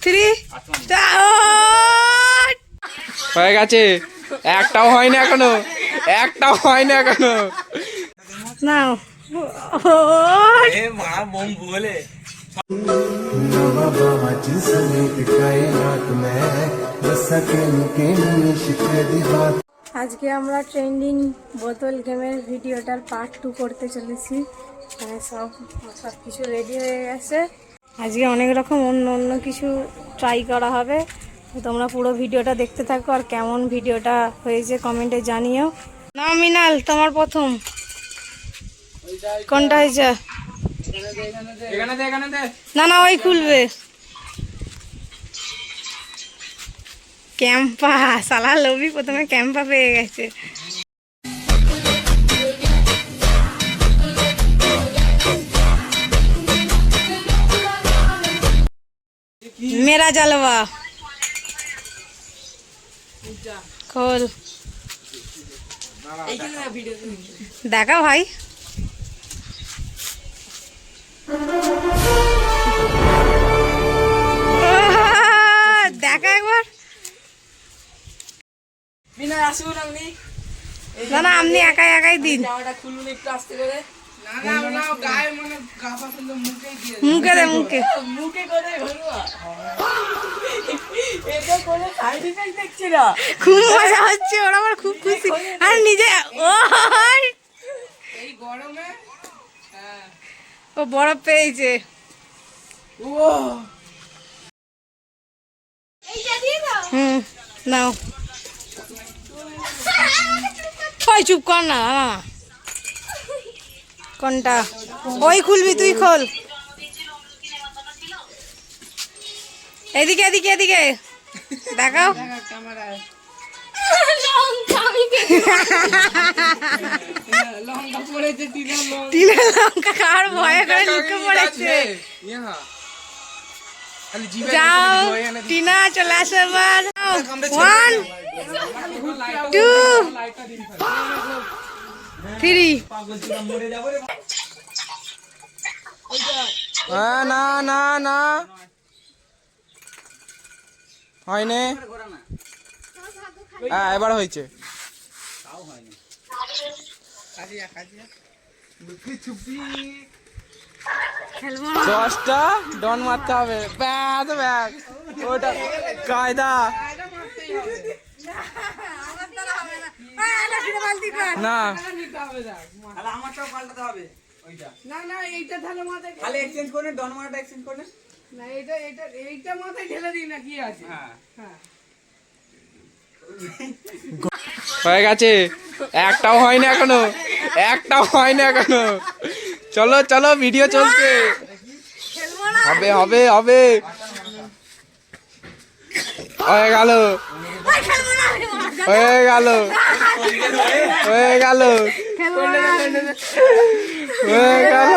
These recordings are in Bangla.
3 হয়ে গেছে। একটাও হয়নি এখনো, একটাও হয়নি এখনো। নাও আজকে আমরা ট্রেন্ডিং বোতল গেমের ভিডিওটার পার্ট 2 করতে চলেছি। সব কিছু রেডি হয়ে গেছে। আজকে অনেক রকম অন্য কিছু ট্রাই করা হবে। তোমরা পুরো ভিডিওটা দেখতে থাকো, আর কেমন ভিডিওটা হয়েছে কমেন্টে জানিও। না মিনাল, তোমার প্রথম কোনটা হয়েছে? না না, ওই খুলবে। ক্যাম্পা, সালা লোভি প্রথমে ক্যাম্পা পেয়ে গেছে। মেরা জালবা খোল, দেখা ভাই। দেখা একবার। না না, আপনি একাই একাই দিন। মুখে দে, মুখে খুব মজা হচ্ছে, ওরা আমার খুব খুশি। আর নিজে ও বরফ পেয়েছে। নাও, ওই চুপ কর না। কোনটা? ওই খুলবি, তুই খোল। এদিকে এদিকে এদিকে দেখাও। টিনা লঙ্কা খাওয়ার ভয়ে করে লুকে পড়েছে। যাও টিনা, চলে আসো এবার। 1 2 3। না না না, হয়নি। হ্যাঁ, এবার হয়েছে। 10টা ডন মারতে হবে। ব্যাগ ব্যাগ, ওটা কায়দা না। না না, এইটা তাহলে মাথায় খালি এক্সচেঞ্জ করে ডন মারাটা এক্সচেঞ্জ করে না। এইটা মাথায় ঢেলে দিই না, কি আছে? হ্যাঁ, হয়ে গেছে। একটাও হয়নি এখনো, একটাও হয়নি এখনো। চলো চলো, ভিডিও চলছে। হবে হবে হবে। হয়ে গেল, হয়ে গেল, হয়ে গেল, হয়ে গেল।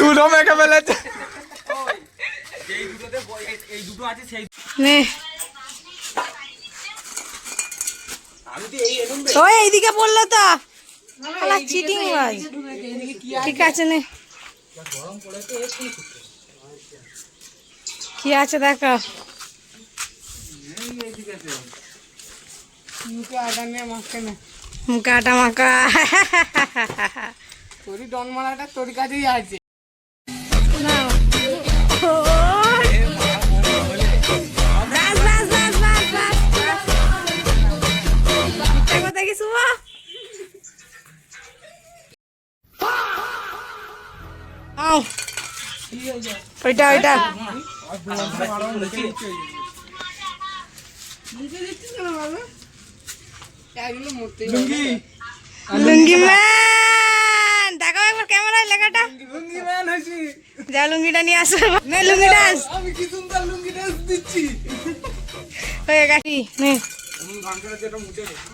দুটো মেখে ফেলেছে। এইদিকে বললো তো চিটিং বাজ। ঠিক আছে, নে কি আছে দেখা। মুখে আটা মাখা। তোরই ডন মারাটা তোর কাছেই আছে। ওইটা ওইটা লুঙ্গি ম্যান। দেখো একবার ক্যামেরায় লেখাটা। লুঙ্গি ম্যান হইছি। যা লুঙ্গিটা নিয়ে আসো। নে লুঙ্গি ডান্স। আমি কি সুন্দর লুঙ্গি ডান্স দিচ্ছি। হয়ে গেছি। নে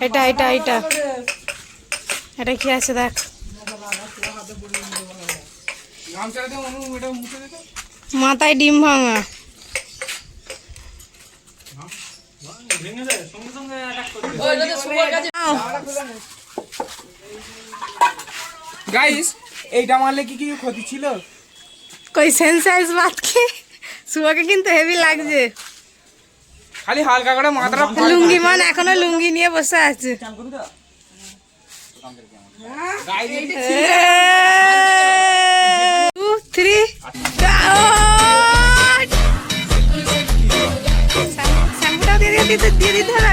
এটা এটা এটা এটা কি আছে দেখ। মাথায় ডিম ভাঙা। গাইস, এইটা মারলে কি কি ক্ষতি ছিল? কই সেন্সাইজ বাতকে শুয়াকে কিন্তু হেভি লাগছে। খালি হালকা করে মাথাটা লুঙ্গি মান এখনো লুঙ্গি নিয়ে বসে আছে। টু থ্রি শ্যাম্পুটা দিয়ে দিতে হবে।